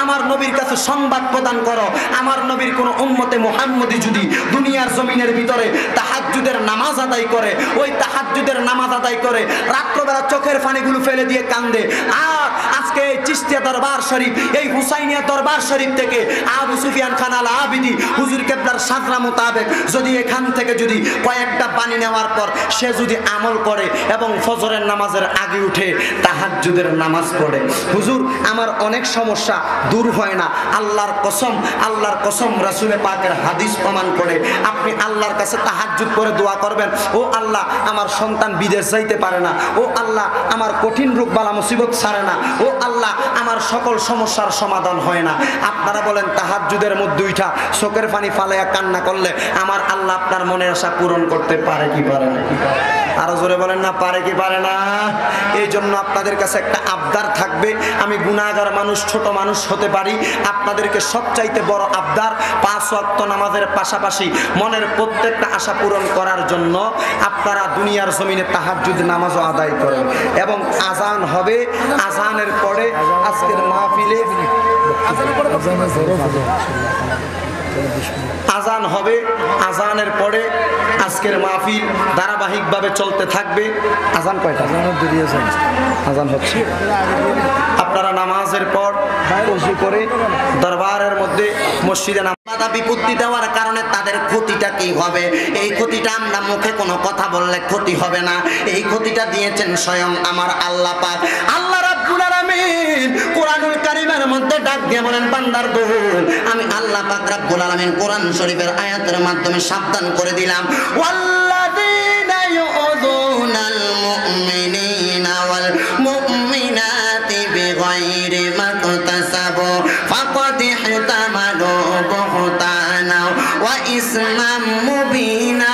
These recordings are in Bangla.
আমার নবীর কাছে সংবাদ প্রদান করো আমার নবীর কোন উম্মতে মুহাম্মদী যদি দুনিয়ার জমিনের ভিতরে তাহাজ্জুদের নামাজ আদায় করে, ওই তাহাজ্জুদের নামাজ আদায় করে রাত্রবেলা চোখের পানিগুলো ফেলে দিয়ে কান্দে, আর আজকে এই চিশতিয়া দরবার শরীফ, এই হুসাইনিয়া দরবার শরীফ থেকে আবু সুফিয়ান খান আল আবিদি হুজুর কেবলার সাজরা মোতাবেক যদি এখান থেকে যদি কয়েকটা পানি নেওয়ার পর সে যদি আমল করে এবং ফজরের নামাজের আগে উঠে তাহাজ্জুদের নামাজ পড়ে, হুজুর আমার অনেক সমস্যা দূর হয় না। আল্লাহর কসম রাসূলে পাকের হাদিস প্রমাণ করে আপনি আল্লাহর কাছে তাহাজ্জুদ করে দোয়া করবেন, ও আল্লাহ আমার সন্তান বিদেশ যাইতে পারে না, ও আল্লাহ আমার কঠিন রোগ বালা মুসিবত ছাড়ে না, ও আল্লাহ আমার সকল সমস্যার সমাধান হয় না। আপনারা বলেন তাহাজ্জুদের মধ্যে উঠা চোখের পানি ফালাইয়া কান্না করলে আমার আল্লাহ আপনার মনের আশা পূরণ করতে পারে কি পারে না? আরো জোরে বলেন না, পারে কি পারে না? এই জন্য আপনাদের কাছে একটা আবদার থাকবে, আমি গুনাহগার মানুষ, ছোট মানুষ হতে পারি, আপনাদেরকে সবচাইতে বড় আবদার 5 ওয়াক্ত নামাজের পাশাপাশি মনের প্রত্যেকটা আশা পূরণ করার জন্য আপনারা দুনিয়ার জমিনে তাহাজ্জুদ নামাজও আদায় করেন। এবং আজান হবে, আজানের পরে আজকের মাহফিলে আজান হবে, আজানের পরে আজকের মাহফিল ধারাবাহিকভাবে চলতে থাকবে। আজান কয়টা? আজান হচ্ছে। আপনারা নামাজের পর ওযু করে দরবারের মধ্যে মসজিদে বাধা বিপত্তি দেওয়ার কারণে তাদের ক্ষতিটা কি হবে, এই ক্ষতিটা আমরা মুখে কোনো কথা বললে ক্ষতি হবে না, এই ক্ষতিটা দিয়েছেন স্বয়ং আমার আল্লাহ পাক। আল্লাহ রাব্বুল আলামিন কোরআনুল কারীমের মধ্যে ডাক দিয়ে বলেন, বান্দার দোল আমি আল্লাহ পাক রাব্বুল আলামিন কোরআন শরীফের আয়াতের মাধ্যমে সাবধান করে দিলাম, ওয়াল্লাযীনা ইউযুনাল মুমিনিনা ওয়াল মুমিনাতি বিগাইরি মাকতাসাবু ফাকাদ ইহতামালু বুহতানা ওয়া ইসমান মুবিনা।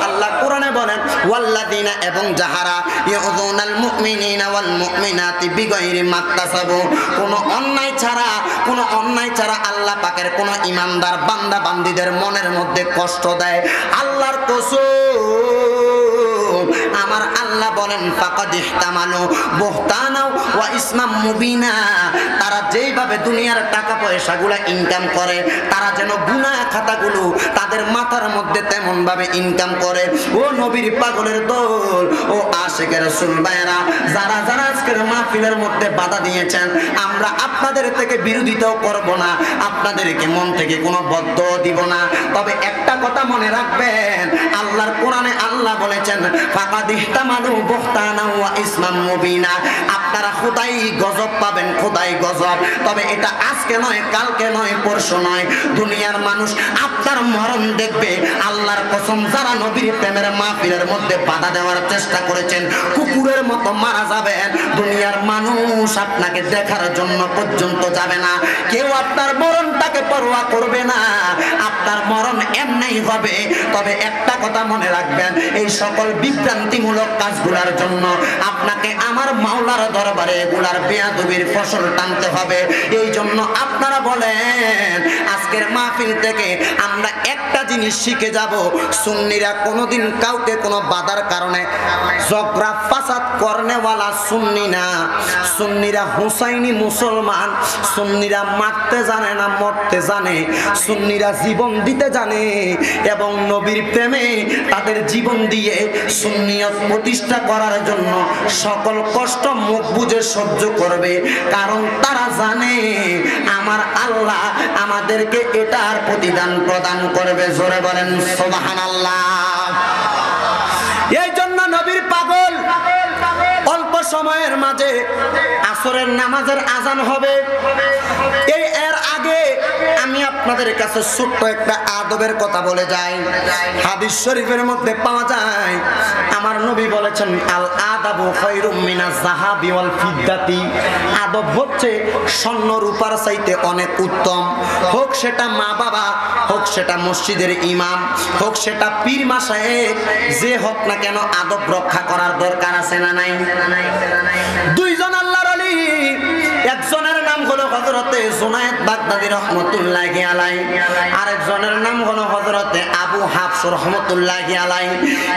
আল্লাহ কোরআনে বলেন, ওয়াল্লাযীনা এবং যাহারা ইউযুনাল মুমিনিনা ওয়াল মুমিনাতি বিগাইরি মাকতাসাবু, কোনো অন্যায় ছাড়া আল্লাহ পাকের কোন ঈমানদার বান্দা বান্দীদের মনের মধ্যে কষ্ট দেয়, আল্লাহর কসম আমার আল্লাহ বলেন ফাকাদ ইহতামালু বুহতানা ওয়া ইসমান মুবিনা, তারা যেইভাবে দুনিয়ার টাকা পয়সাগুলো ইনকাম করে তারা যেন গুনাহ খাতাগুলো তাদের মাথার মধ্যে তেমন ভাবে ইনকাম করে। ও নবীর পাগলের দল, ও আশিকের রাসূল ভাইরা, যারা যারা আজকের মাহফিলের মধ্যে বাধা দিয়েছেন, আমরা আপনাদের থেকে বিরোধিতাও করব না, আপনাদেরকে মন থেকে কোনো বদ্ধ দিব না, তবে একটা কথা মনে রাখবেন, আল্লাহর কোরআনে আল্লাহ বলেছেন ফাকাদ ইহতামালু বুহতানা ওয়া ইসমান মুবিনা, আপনারা খোদাই গজব পাবেন, খোদাই গজব, তবে এটা আজকে নয়, কালকে নয়, পরশু নয়, দুনিয়ার মানুষ আপনার মরণ দেখবে। আল্লাহর কসম যারা নবীর প্রেমের মাহফিলের মধ্যে বাধা দেওয়ার চেষ্টা করেছেন কুকুরের মতো মারা যাবেন, দুনিয়ার মানুষ আপনাকে দেখার জন্য পর্যন্ত যাবে না, কেউ আপনার মরণটাকে পরোয়া করবে না, আপনার মরণ এমনিই হবে। তবে একটা কথা মনে রাখবেন, এই সকল বিভ্রান্তিমূলক কাজগুলোর জন্য আপনাকে আমার মাওলার দরবারে এগুলার বেয়াদবির ফসল টানতে হবে। এই জন্য আপনারা বলেন আজকের মাহফিল থেকে আমরা একটা জিনিস শিখে যাব, সুন্নিরা কোনোদিন কাউকে কোনো বাধার কারণে ঝগড়া ফাসাদ করনেওয়ালা সুন্নি না, সুন্নিরা হুসাইনি মুসলমান, সুন্নিরা মারতে জানে না মরতে জানে, সুন্নিরা জীবন দিতে জানে এবং নবীর প্রেমে তাদের জীবন দিয়ে সুন্নিয়ত প্রতিষ্ঠা করার জন্য সকল কষ্ট মুখ বুজে সহ্য করবে, কারণ তারা জানে আমার আল্লাহ আমাদেরকে এটার প্রতিদান প্রদান করবে। জোরে বলেন সুবহানাল্লাহ। এই জন্য নবীর পাগল অল্প সময়ের মাঝে আসরের নামাজের আজান হবে, এর আগে আমি আপনাদের কাছে ছোট্ট একটা আদবের কথা বলে যাই। হাদিস শরীফের মধ্যে পাওয়া যায় আমার নবী বলেছেন, আল আদাবু খায়রুম মিনাজ যাহাবি ওয়াল ফিদ্দাতি, আদব হচ্ছে স্বর্ণ রূপার চাইতে অনেক উত্তম, হোক সেটা মা বাবা, হোক সেটা মসজিদের ইমাম, হোক সেটা পীর মাশায়েখ, যে হোক না কেন আদব রক্ষা করার দরকার আছে না নাই? দুইজন আল্লাহর ওলি, একজনের নাম হলো হযরতে জুনায়েদ বাগদাদী বাগদাদী রহমতুল্লাহি আলাইহি, আরেকজনের নাম হলো হযরতে আবু হাফস রহমতুল্লাহি আলাইহি।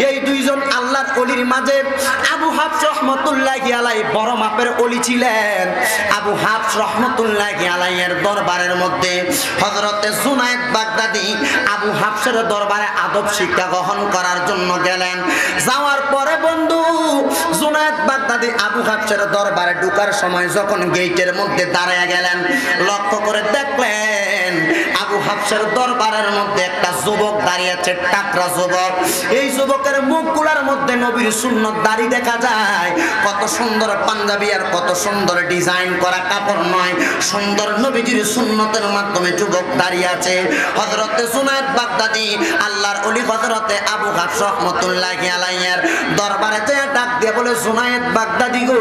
এই দুইজন আল্লাহর ওলির মাঝে আবু হাফস রহমতুল্লাহি আলাইহি বড় মাপের ওলি ছিলেন। আবু হাফস রহমতুল্লাহি আলাইহির দরবারের মধ্যে হযরতে জুনায়েদ বাগদাদী আবু হাফসের দরবারে আদব শিক্ষা গ্রহণ করার জন্য গেলেন। যাওয়ার পরে বন্ধু জুনায়েদ বাগদাদী আবু হাফসের দরবারে ঢোকার সময় যখন গেটের মধ্যে দাঁড়িয়ে গেলেন, লক্ষ্য করে দেখলেন আবু হাফসের দরবারের মধ্যে একটা যুবক দাঁড়িয়ে আছে, টাকরা যুবক। এই যুবকের মুখগুলোর মধ্যে নবীর সুন্নত দাড়ি দেখা যায়। কত সুন্দর পাঞ্জাবি আর কত সুন্দর ডিজাইন করা কাপড় নয়, সুন্দর নবীজির সুন্নতের মাধ্যমে যুবক দাঁড়িয়ে আছে। হযরতে জুনায়েদ বাগদাদী আল্লাহর ওলি হযরতে আবু হাফস রহমতুল্লাহি আলাইহির দরবারে যেয়ে ডাক দিয়ে বলে, জুনায়েদ বাগদাদী গো,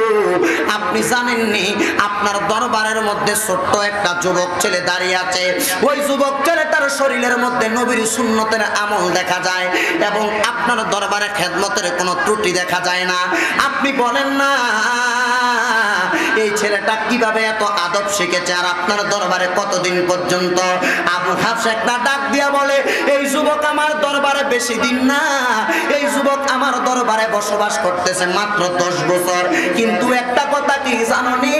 আপনি জানেননি আপনার দরবারের মধ্যে ছোট্ট একটা যুবক ছেলে দাঁড়িয়ে আছে। ওই যুবক ছেলেটার শরীরের মধ্যে নবীর সুন্নতের আমল দেখা যায় এবং আপনার দরবারে খেদমতের কোনো ত্রুটি দেখা যায় না। আপনি বলেন না এই ছেলেটা কিভাবে এত আদব শিখেছে আর আপনার দরবারে কতদিন পর্যন্ত? আবু হাফস একটা ডাক দিয়া বলে, এই যুবক আমার দরবারে বেশি দিন না, এই যুবক আমার দরবারে বসবাস করতেছে মাত্র 10 বছর। কিন্তু একটা কথা কি জানোনি,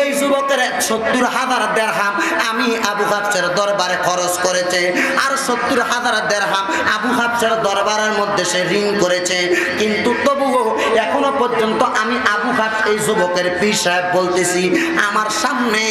এই যুবকের 70,000 দিরহাম আমি আবু হাফসের দরবারে খরচ করেছে, আর 70,000 দিরহাম আবু হাফসের দরবারের মধ্যে সে ঋণ করেছে। কিন্তু তবুও এখনো পর্যন্ত আমি আবু হাফস এই যুবকের পীর সাহেব বলতেছি, আমার সামনে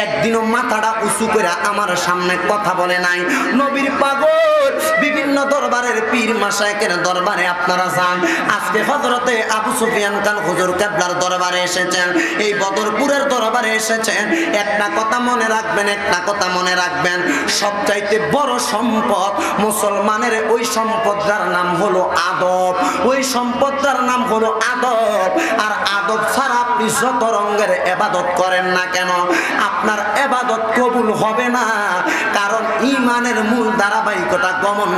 একদিনও মাথাটা উঁচু করে আমার সামনে কথা বলে নাই। নবীর পাগল বিভিন্ন দরবারের পীর মাশায়েখের দরবারে আপনারা যান। আজকে হযরতে আবু সুফিয়ান খান হুজুর কিবলার দরবারে এসেছেন, এই বদরপুরের দরবারে এসেছেন। একটা কথা মনে রাখবেন, একটা কথা মনে রাখবেন, সবচাইতে বড় সম্পদ মুসলমানের ওই সম্পদটার নাম হলো আদব। ওই সম্পদটার নাম হলো আদব। আর আদব ছাড়া আপনি যত রঙের ইবাদত করেন না কেন, আপনার ইবাদত কবুল হবে না। কারণ ঈমানের মূল ধারাবাহিকতা গ্রহণ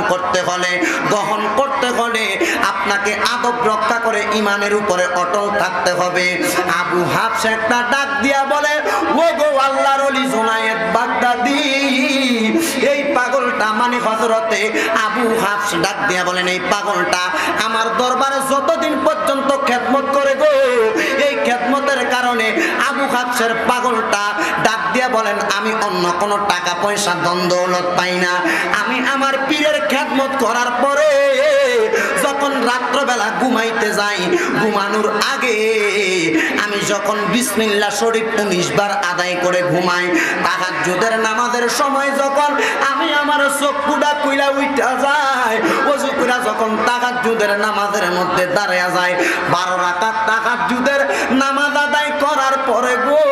করতে হলে আপনাকে আদব রক্ষা করে ঈমানের উপরে অটল থাকতে হবে। আবু হাফস একটা ডাক দিয়া বলে, ও গো আল্লাহর ওলি জুনায়েদ বাগদাদী, এই পাগলটা মানে হযরতে আবু হাফস ডাক দিয়া বলেন, এই পাগলটা আমার দরবারে যতদিন পর্যন্ত খেদমত করে গো, এই খেদমতের কারণে আবু হাফসের পাগলটা ডাক দিয়া বলেন, আমি অন্য কোনো টাকা পয়সা ধন দৌলত পাই না। আমি আমার পীরের খেদমত করার পরে যখন রাত্রবেলা ঘুমাইতে যাই, ঘুমানোর আগে আমি যখন বিসমিল্লাহ শরীফ 19 বার আদায় করে ঘুমাই, তাহাজ্জুদের নামাজের সময় যখন আমি আমার চক্ষুটা খুইলা উঠা যায়, ওযু কইরা যখন তাহাজ্জুদের নামাজের মধ্যে দাঁড়ায়া যায়, 12 রাকাত তাহাজ্জুদের নামাজ আদায় করার পরে গো,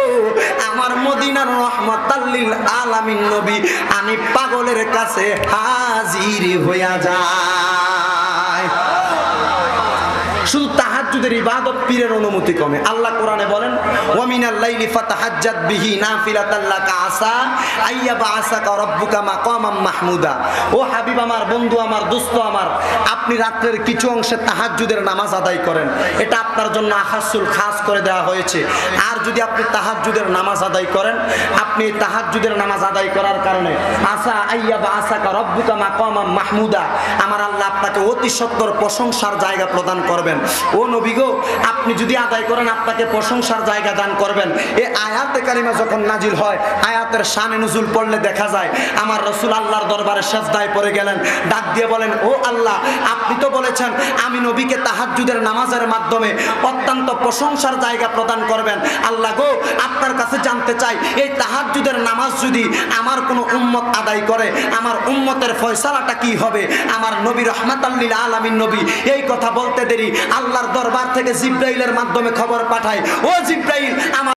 আমার মদিনার রহমাতাল লিল আলামিন নবী আমি পাগলের কাছে হাজির হইয়া যায়। শুধু তাহাজ্জুদের ইবাদত পীরের অনুমতি কমে। আল্লাহ কোরআনে বলেন, ওয়া মিনাল লাইলি ফাতাহাজ্জাদ বিহি নাফিলাতাল লাকা আসা আইয়াবাসাকা রাব্বুকা মাকামাম মাহমুদা। ও হাবিব আমার, বন্ধু আমার, দোস্ত আমার, আপনি রাতের কিছু অংশে তাহাজ্জুদের নামাজ আদায় করেন, এটা আপনার জন্য আখাসুল খাস করে দেওয়া হয়েছে। আর যদি আপনি তাহাজ্জুদের নামাজ আদায় করেন, আপনি তাহাজ্জুদের নামাজ আদায় করার কারণে আসা আইয়াবাসাকা রাব্বুকা মাকামাম মাহমুদা, আমার আল্লাহ আপনাকে অতি সত্বর প্রশংসার জায়গা প্রদান করবেন। ও নবী গো, আপনি যদি আদায় করেন আপনাকে প্রশংসার জায়গা দান করবেন। এই আয়াতে কারিমা যখন নাজিল হয়, আয়াতের শানে নুজুল পড়লে দেখা যায় আমার রাসূল আল্লাহর দরবারে সিজদায় পড়ে গেলেন, ডাক দিয়ে বলেন, ও আল্লাহ, আপনি তো বলেছেন আমি নবীকে তাহাজ্জুদের নামাজের মাধ্যমে অত্যন্ত প্রশংসার জায়গা প্রদান করবেন। আল্লাহ গো, আপনার কাছে জানতে চাই, এই তাহাজ্জুদের নামাজ যদি আমার কোনো উম্মত আদায় করে, আমার উম্মতের ফয়সালাটা কি হবে? আমার নবী রহমাতাল লিল আলামিন নবী এই কথা বলতে দেরি আল্লাহর দরবার থেকে জিবরাইলের মাধ্যমে খবর পাঠায়, ও জিবরাইল, আমার